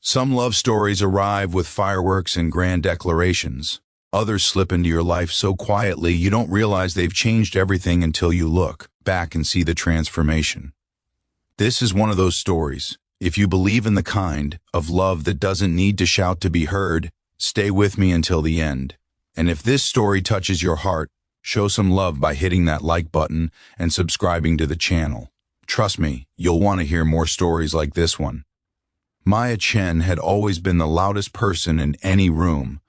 Some love stories arrive with fireworks and grand declarations. Others slip into your life so quietly you don't realize they've changed everything until you look back and see the transformation. This is one of those stories. If you believe in the kind of love that doesn't need to shout to be heard, stay with me until the end. And if this story touches your heart, show some love by hitting that like button and subscribing to the channel. Trust me, you'll want to hear more stories like this one. Chen had always been the loudest person in any room.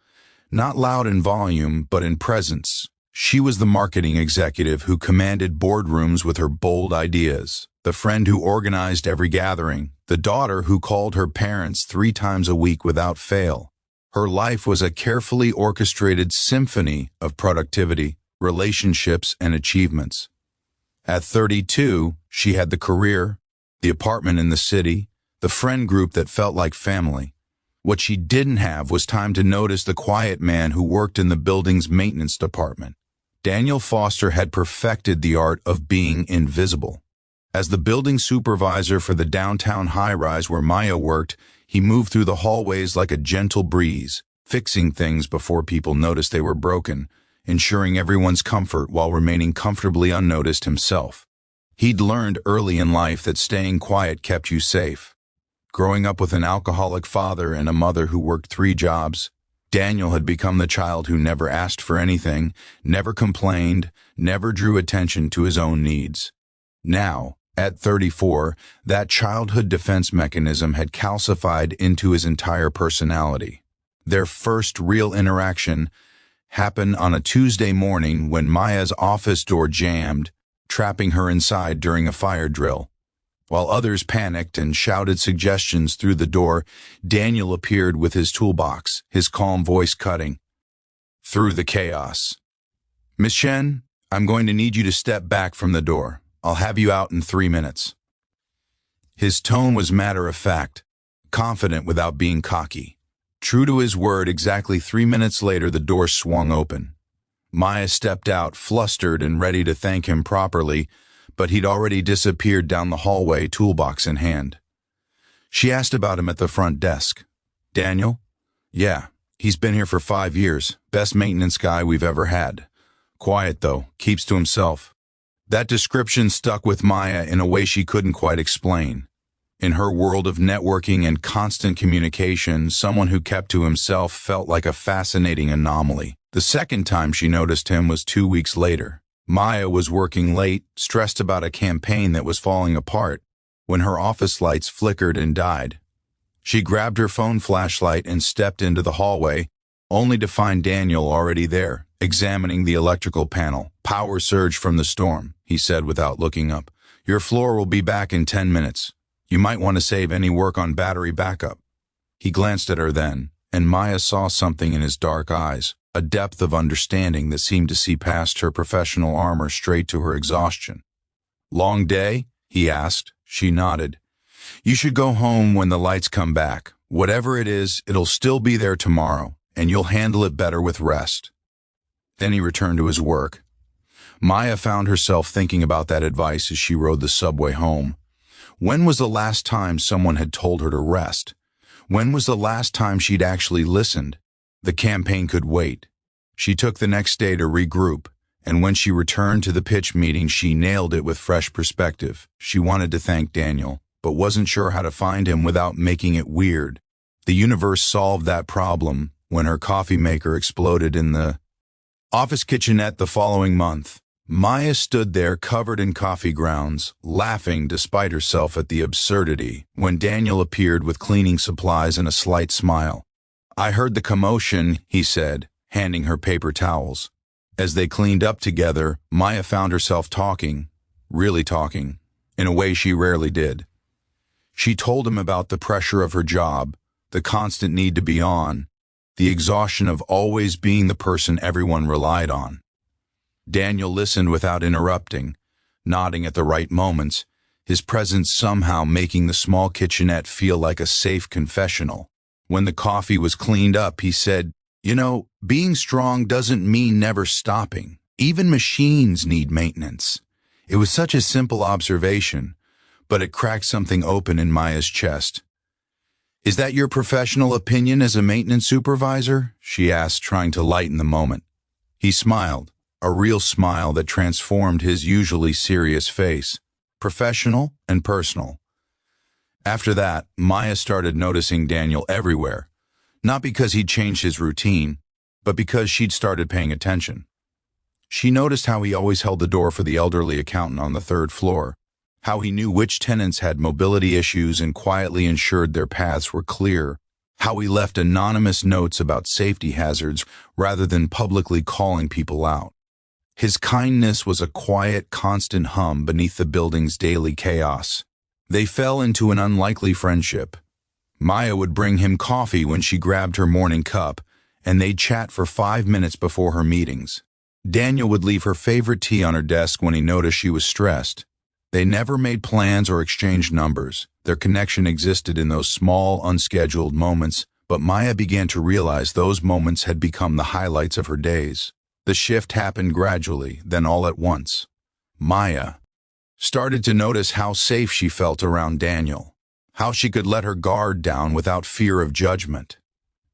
Not loud in volume, but in presence. She was the marketing executive who commanded boardrooms with her bold ideas, the friend who organized every gathering, the daughter who called her parents 3 times a week without fail. Her life was a carefully orchestrated symphony of productivity, relationships, and achievements. At 32, she had the career, the apartment in the city, the friend group that felt like family. What she didn't have was time to notice the quiet man who worked in the building's maintenance department. Daniel Foster had perfected the art of being invisible. As the building supervisor for the downtown high-rise where Maya worked, he moved through the hallways like a gentle breeze, fixing things before people noticed they were broken, ensuring everyone's comfort while remaining comfortably unnoticed himself. He'd learned early in life that staying quiet kept you safe. Growing up with an alcoholic father and a mother who worked 3 jobs, Daniel had become the child who never asked for anything, never complained, never drew attention to his own needs. Now, at 34, that childhood defense mechanism had calcified into his entire personality. Their first real interaction happened on a Tuesday morning when Maya's office door jammed, trapping her inside during a fire drill. While others panicked and shouted suggestions through the door, Daniel appeared with his toolbox, his calm voice cutting through the chaos. "Miss Chen, I'm going to need you to step back from the door. I'll have you out in 3 minutes." His tone was matter-of-fact, confident without being cocky. True to his word, exactly 3 minutes later the door swung open. Maya stepped out, flustered and ready to thank him properly, but he'd already disappeared down the hallway, toolbox in hand. She asked about him at the front desk. "Daniel?" "Yeah, he's been here for 5 years. Best maintenance guy we've ever had. Quiet, though, keeps to himself." That description stuck with Maya in a way she couldn't quite explain. In her world of networking and constant communication, someone who kept to himself felt like a fascinating anomaly. The second time she noticed him was 2 weeks later. Maya was working late, stressed about a campaign that was falling apart, when her office lights flickered and died. She grabbed her phone flashlight and stepped into the hallway, only to find Daniel already there, examining the electrical panel. "Power surge from the storm," he said without looking up. "Your floor will be back in 10 minutes. You might want to save any work on battery backup." He glanced at her then, and Maya saw something in his dark eyes. A depth of understanding that seemed to see past her professional armor straight to her exhaustion. "Long day?" he asked. She nodded. "You should go home when the lights come back. Whatever it is, it'll still be there tomorrow, and you'll handle it better with rest." Then he returned to his work. Maya found herself thinking about that advice as she rode the subway home. When was the last time someone had told her to rest? When was the last time she'd actually listened? The campaign could wait. She took the next day to regroup, and when she returned to the pitch meeting, she nailed it with fresh perspective. She wanted to thank Daniel, but wasn't sure how to find him without making it weird. The universe solved that problem when her coffee maker exploded in the office kitchenette the following month. Maya stood there covered in coffee grounds, laughing despite herself at the absurdity, when Daniel appeared with cleaning supplies and a slight smile. "I heard the commotion," he said, handing her paper towels. As they cleaned up together, Maya found herself talking, really talking, in a way she rarely did. She told him about the pressure of her job, the constant need to be on, the exhaustion of always being the person everyone relied on. Daniel listened without interrupting, nodding at the right moments, his presence somehow making the small kitchenette feel like a safe confessional. When the coffee was cleaned up, he said, "You know, being strong doesn't mean never stopping. Even machines need maintenance." It was such a simple observation, but it cracked something open in Maya's chest. "Is that your professional opinion as a maintenance supervisor?" she asked, trying to lighten the moment. He smiled, a real smile that transformed his usually serious face. Professional and personal. After that, Maya started noticing Daniel everywhere. Not because he'd changed his routine, but because she'd started paying attention. She noticed how he always held the door for the elderly accountant on the third floor, how he knew which tenants had mobility issues and quietly ensured their paths were clear, how he left anonymous notes about safety hazards rather than publicly calling people out. His kindness was a quiet, constant hum beneath the building's daily chaos. They fell into an unlikely friendship. Maya would bring him coffee when she grabbed her morning cup, and they'd chat for 5 minutes before her meetings. Daniel would leave her favorite tea on her desk when he noticed she was stressed. They never made plans or exchanged numbers. Their connection existed in those small, unscheduled moments, but Maya began to realize those moments had become the highlights of her days. The shift happened gradually, then all at once. Maya started to notice how safe she felt around Daniel, how she could let her guard down without fear of judgment.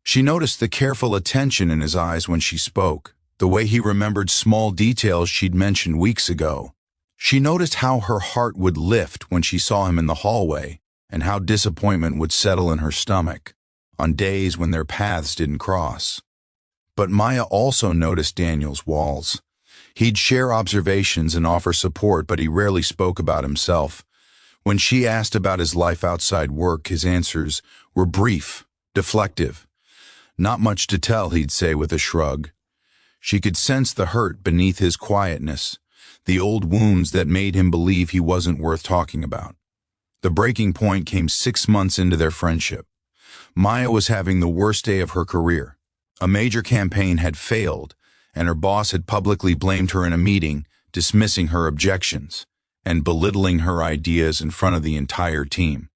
She noticed the careful attention in his eyes when she spoke, the way he remembered small details she'd mentioned weeks ago. She noticed how her heart would lift when she saw him in the hallway, and how disappointment would settle in her stomach on days when their paths didn't cross. But Maya also noticed Daniel's walls. He'd share observations and offer support, but he rarely spoke about himself. When she asked about his life outside work, his answers were brief, deflective. "Not much to tell," he'd say with a shrug. She could sense the hurt beneath his quietness, the old wounds that made him believe he wasn't worth talking about. The breaking point came 6 months into their friendship. Maya was having the worst day of her career. A major campaign had failed, and her boss had publicly blamed her in a meeting, dismissing her objections and belittling her ideas in front of the entire team.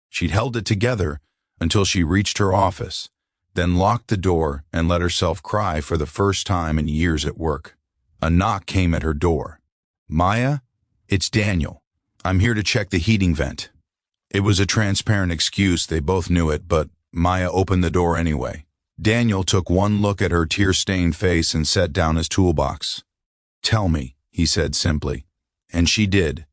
She'd held it together until she reached her office, then locked the door and let herself cry for the first time in years at work. A knock came at her door. "Maya, it's Daniel. I'm here to check the heating vent." It was a transparent excuse, they both knew it, but Maya opened the door anyway. Daniel took one look at her tear-stained face and set down his toolbox. "Tell me," he said simply. And she did.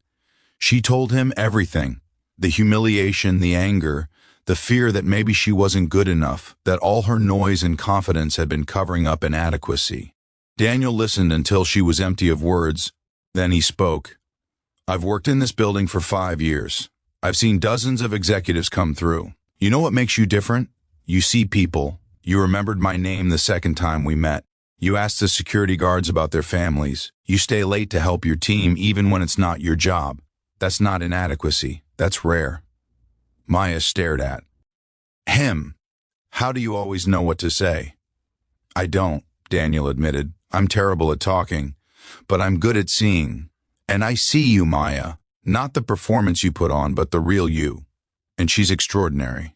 She told him everything. The humiliation, the anger, the fear that maybe she wasn't good enough, that all her noise and confidence had been covering up inadequacy. Daniel listened until she was empty of words. Then he spoke. "I've worked in this building for 5 years. I've seen dozens of executives come through. You know what makes you different? You see people. You remembered my name the second time we met. You asked the security guards about their families. You stay late to help your team even when it's not your job. That's not inadequacy. That's rare." Maya stared at him. "How do you always know what to say?" "I don't," Daniel admitted. "I'm terrible at talking, but I'm good at seeing. And I see you, Maya. Not the performance you put on, but the real you. And she's extraordinary."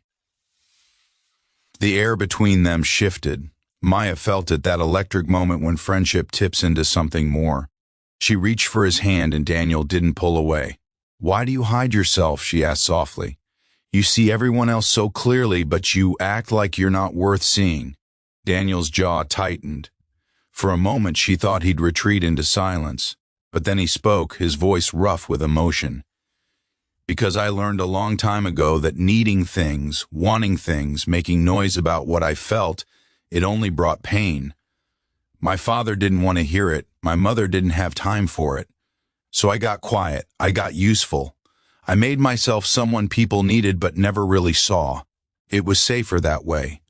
The air between them shifted. Maya felt it, that electric moment when friendship tips into something more. She reached for his hand and Daniel didn't pull away. "Why do you hide yourself?" she asked softly. "You see everyone else so clearly, but you act like you're not worth seeing." Daniel's jaw tightened. For a moment she thought he'd retreat into silence, but then he spoke, his voice rough with emotion. "Because I learned a long time ago that needing things, wanting things, making noise about what I felt, it only brought pain. My father didn't want to hear it. My mother didn't have time for it. So I got quiet. I got useful. I made myself someone people needed but never really saw. It was safer that way.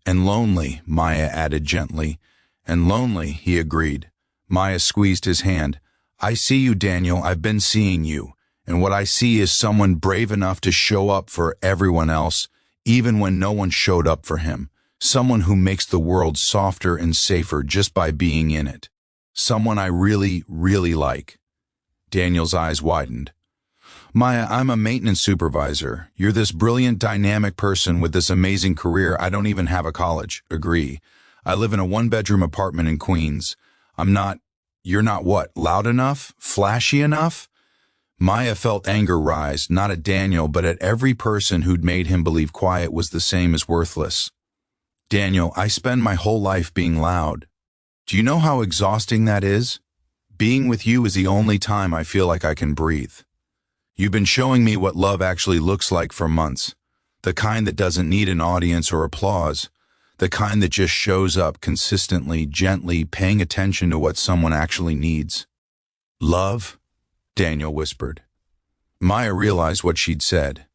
And lonely," Maya added gently. "And lonely," he agreed. Maya squeezed his hand. "I see you, Daniel. I've been seeing you. And what I see is someone brave enough to show up for everyone else, even when no one showed up for him. Someone who makes the world softer and safer just by being in it. Someone I really, really like." Daniel's eyes widened. "Maya, I'm a maintenance supervisor. You're this brilliant, dynamic person with this amazing career. I don't even have a college. Agree. I live in a 1-bedroom apartment in Queens. You're not what? Loud enough? Flashy enough?" Maya felt anger rise, not at Daniel, but at every person who'd made him believe quiet was the same as worthless. Daniel, I spend my whole life being loud. Do you know how exhausting that is? Being with you is the only time I feel like I can breathe. You've been showing me what love actually looks like for months. The kind that doesn't need an audience or applause. The kind that just shows up consistently, gently, paying attention to what someone actually needs. Love? Daniel whispered. Maya realized what she'd said.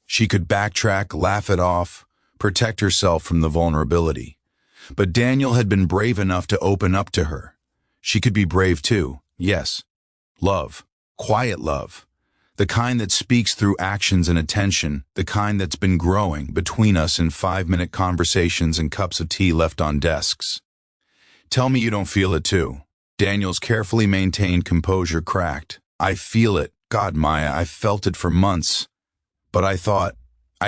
She could backtrack, laugh it off, protect herself from the vulnerability. But Daniel had been brave enough to open up to her. She could be brave too, yes. Love. Quiet love. The kind that speaks through actions and attention, the kind that's been growing between us in 5-minute conversations and cups of tea left on desks. Tell me you don't feel it too. Daniel's carefully maintained composure cracked. I feel it. God, Maya, I've felt it for months. But I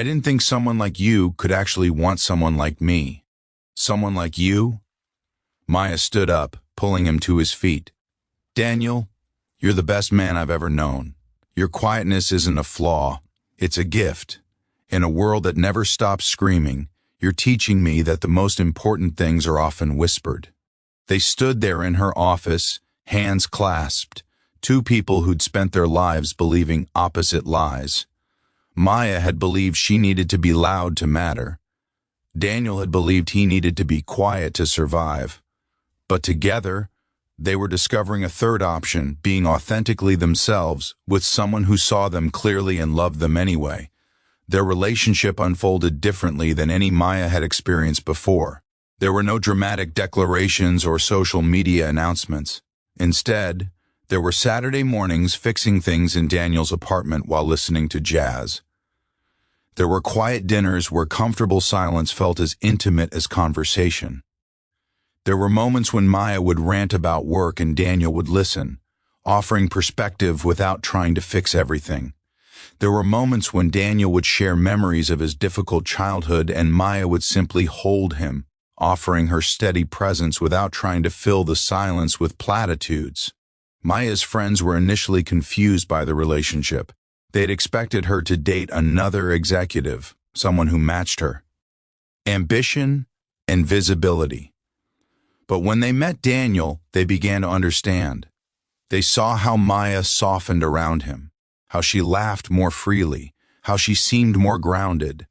didn't think someone like you could actually want someone like me. Someone like you? Maya stood up, pulling him to his feet. Daniel, you're the best man I've ever known. Your quietness isn't a flaw. It's a gift. In a world that never stops screaming, you're teaching me that the most important things are often whispered. They stood there in her office, hands clasped, two people who'd spent their lives believing opposite lies. Maya had believed she needed to be loud to matter. Daniel had believed he needed to be quiet to survive. But together, they were discovering a third option, being authentically themselves with someone who saw them clearly and loved them anyway. Their relationship unfolded differently than any Maya had experienced before. There were no dramatic declarations or social media announcements. Instead, there were Saturday mornings fixing things in Daniel's apartment while listening to jazz. There were quiet dinners where comfortable silence felt as intimate as conversation. There were moments when Maya would rant about work and Daniel would listen, offering perspective without trying to fix everything. There were moments when Daniel would share memories of his difficult childhood and Maya would simply hold him, offering her steady presence without trying to fill the silence with platitudes. Maya's friends were initially confused by the relationship. They'd expected her to date another executive, someone who matched her. Ambition and visibility. But when they met Daniel, they began to understand. They saw how Maya softened around him, how she laughed more freely, how she seemed more grounded.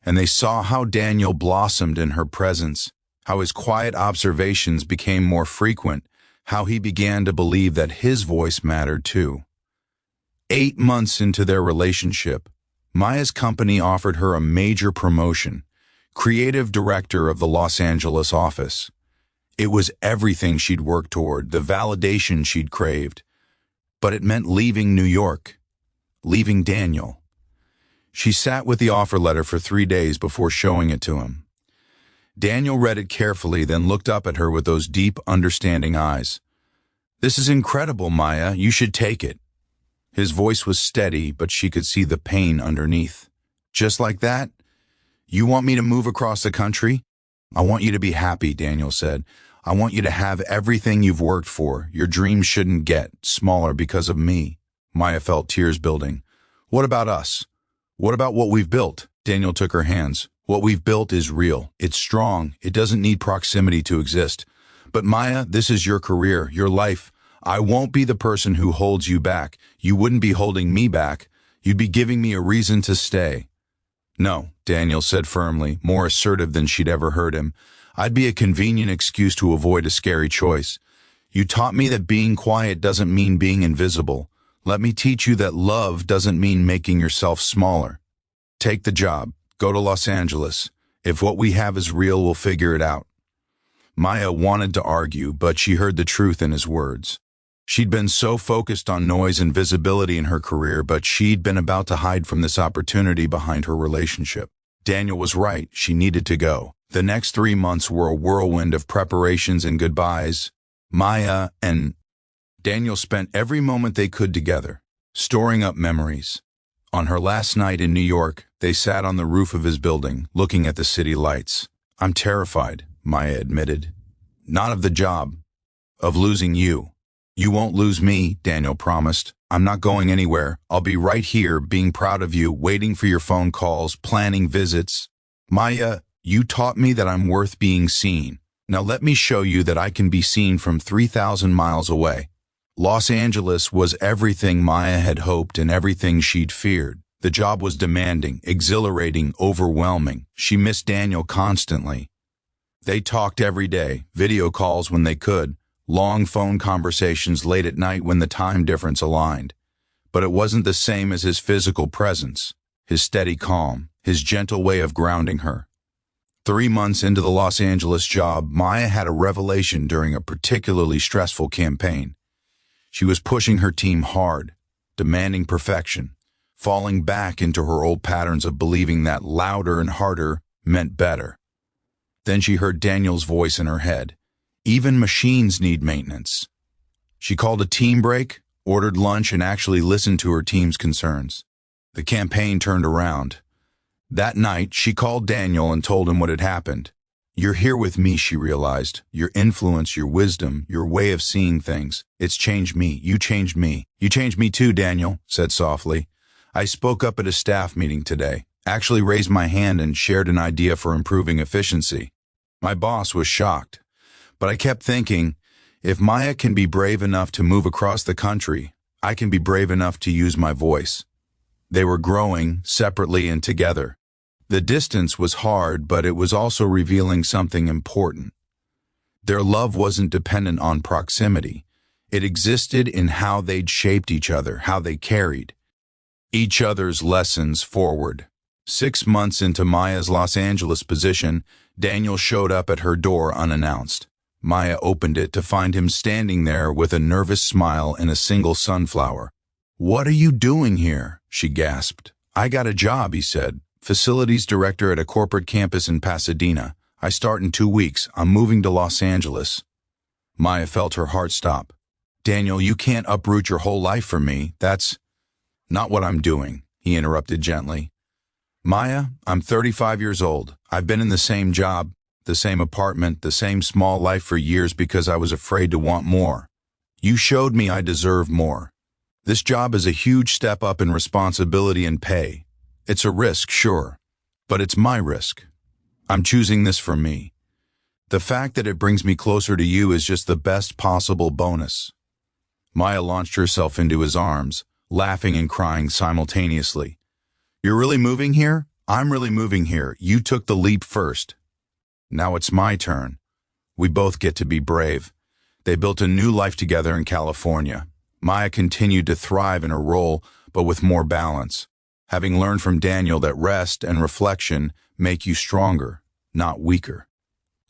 And they saw how Daniel blossomed in her presence, how his quiet observations became more frequent, how he began to believe that his voice mattered too. 8 months into their relationship, Maya's company offered her a major promotion, creative director of the Los Angeles office. It was everything she'd worked toward, the validation she'd craved. But it meant leaving New York, leaving Daniel. She sat with the offer letter for 3 days before showing it to him. Daniel read it carefully, then looked up at her with those deep, understanding eyes. "This is incredible, Maya. You should take it." His voice was steady, but she could see the pain underneath. "Just like that? You want me to move across the country?" "I want you to be happy," Daniel said. "I want you to have everything you've worked for. Your dreams shouldn't get smaller because of me." Maya felt tears building. "What about us? What about what we've built?" Daniel took her hands. "What we've built is real. It's strong. It doesn't need proximity to exist. But Maya, this is your career, your life. I won't be the person who holds you back. You wouldn't be holding me back. You'd be giving me a reason to stay." "No," Daniel said firmly, more assertive than she'd ever heard him. "I'd be a convenient excuse to avoid a scary choice. You taught me that being quiet doesn't mean being invisible. Let me teach you that love doesn't mean making yourself smaller. Take the job. Go to Los Angeles. If what we have is real, we'll figure it out." Maya wanted to argue, but she heard the truth in his words. She'd been so focused on noise and visibility in her career, but she'd been about to hide from this opportunity behind her relationship. Daniel was right. She needed to go. The next 3 months were a whirlwind of preparations and goodbyes. Maya and Daniel spent every moment they could together, storing up memories. On her last night in New York, they sat on the roof of his building, looking at the city lights. "I'm terrified," Maya admitted. "Not of the job, of losing you." You won't lose me, Daniel promised. I'm not going anywhere. I'll be right here, being proud of you, waiting for your phone calls, planning visits. Maya, you taught me that I'm worth being seen. Now let me show you that I can be seen from 3,000 miles away. Los Angeles was everything Maya had hoped and everything she'd feared. The job was demanding, exhilarating, overwhelming. She missed Daniel constantly. They talked every day, video calls when they could, long phone conversations late at night when the time difference aligned. But it wasn't the same as his physical presence, his steady calm, his gentle way of grounding her. 3 months into the Los Angeles job, Maya had a revelation during a particularly stressful campaign. She was pushing her team hard, demanding perfection, falling back into her old patterns of believing that louder and harder meant better. Then she heard Daniel's voice in her head. Even machines need maintenance. She called a team break, ordered lunch, and actually listened to her team's concerns. The campaign turned around. That night, she called Daniel and told him what had happened. You're here with me, she realized. Your influence, your wisdom, your way of seeing things. It's changed me. You changed me. You changed me too, Daniel said softly. I spoke up at a staff meeting today, actually raised my hand and shared an idea for improving efficiency. My boss was shocked, but I kept thinking, if Maya can be brave enough to move across the country, I can be brave enough to use my voice. They were growing, separately and together. The distance was hard, but it was also revealing something important. Their love wasn't dependent on proximity. It existed in how they'd shaped each other, how they carried each other's lessons forward. 6 months into Maya's Los Angeles position, Daniel showed up at her door unannounced. Maya opened it to find him standing there with a nervous smile and a single sunflower. What are you doing here? She gasped. I got a job, he said. Facilities director at a corporate campus in Pasadena. I start in 2 weeks. I'm moving to Los Angeles. Maya felt her heart stop. Daniel, you can't uproot your whole life for me. That's not what I'm doing, he interrupted gently. Maya, I'm 35 years old. I've been in the same job, the same apartment, the same small life for years because I was afraid to want more. You showed me I deserve more. This job is a huge step up in responsibility and pay. It's a risk, sure, but it's my risk. I'm choosing this for me. The fact that it brings me closer to you is just the best possible bonus. Maya launched herself into his arms, laughing and crying simultaneously. You're really moving here? I'm really moving here. You took the leap first. Now it's my turn. We both get to be brave. They built a new life together in California. Maya continued to thrive in her role, but with more balance, having learned from Daniel that rest and reflection make you stronger, not weaker.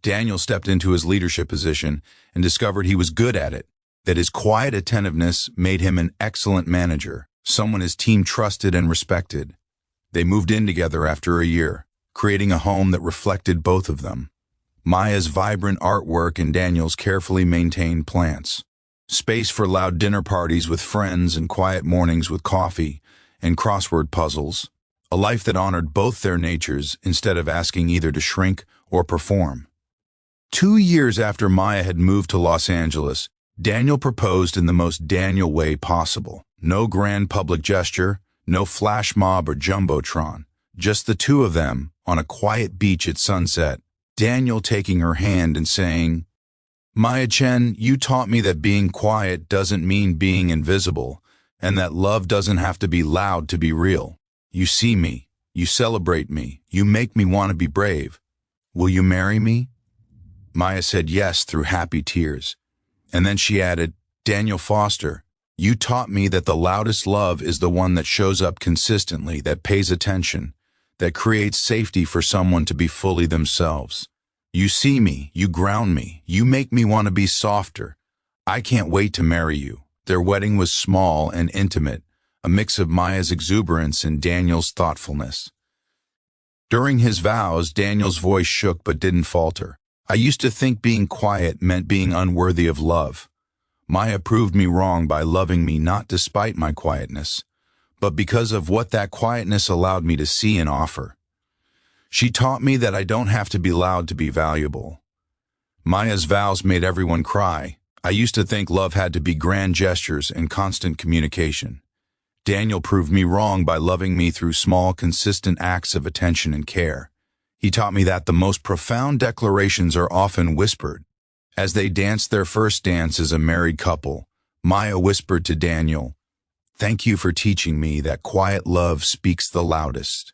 Daniel stepped into his leadership position and discovered he was good at it, that his quiet attentiveness made him an excellent manager, someone his team trusted and respected. They moved in together after a year, creating a home that reflected both of them. Maya's vibrant artwork and Daniel's carefully maintained plants. Space for loud dinner parties with friends and quiet mornings with coffee and crossword puzzles. A life that honored both their natures instead of asking either to shrink or perform. 2 years after Maya had moved to Los Angeles, Daniel proposed in the most Daniel way possible. No grand public gesture, no flash mob or jumbotron. Just the two of them on a quiet beach at sunset. Daniel taking her hand and saying, Maya Chen, you taught me that being quiet doesn't mean being invisible, and that love doesn't have to be loud to be real. You see me, you celebrate me, you make me want to be brave. Will you marry me? Maya said yes through happy tears. And then she added, Daniel Foster, you taught me that the loudest love is the one that shows up consistently, that pays attention, that creates safety for someone to be fully themselves. You see me, you ground me, you make me want to be softer. I can't wait to marry you. Their wedding was small and intimate, a mix of Maya's exuberance and Daniel's thoughtfulness. During his vows, Daniel's voice shook but didn't falter. I used to think being quiet meant being unworthy of love. Maya proved me wrong by loving me not despite my quietness, but because of what that quietness allowed me to see and offer. She taught me that I don't have to be loud to be valuable. Maya's vows made everyone cry. I used to think love had to be grand gestures and constant communication. Daniel proved me wrong by loving me through small, consistent acts of attention and care. He taught me that the most profound declarations are often whispered. As they danced their first dance as a married couple, Maya whispered to Daniel, "Thank you for teaching me that quiet love speaks the loudest."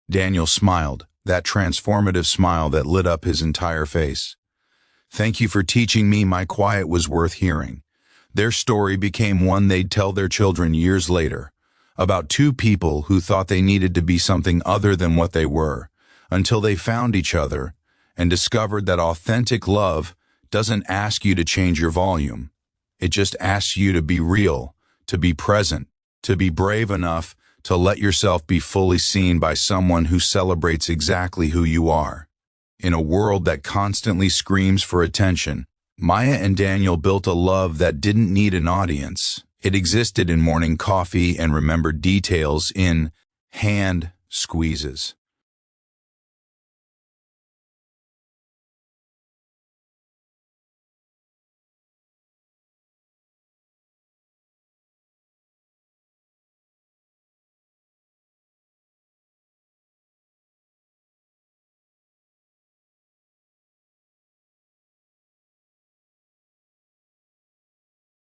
Daniel smiled, that transformative smile that lit up his entire face. "Thank you for teaching me my quiet was worth hearing." Their story became one they'd tell their children years later, about two people who thought they needed to be something other than what they were, until they found each other and discovered that authentic love doesn't ask you to change your volume. It just asks you to be real, to be present, to be brave enough to let yourself be fully seen by someone who celebrates exactly who you are. In a world that constantly screams for attention, Maya and Daniel built a love that didn't need an audience. It existed in morning coffee and remembered details, in hand squeezes.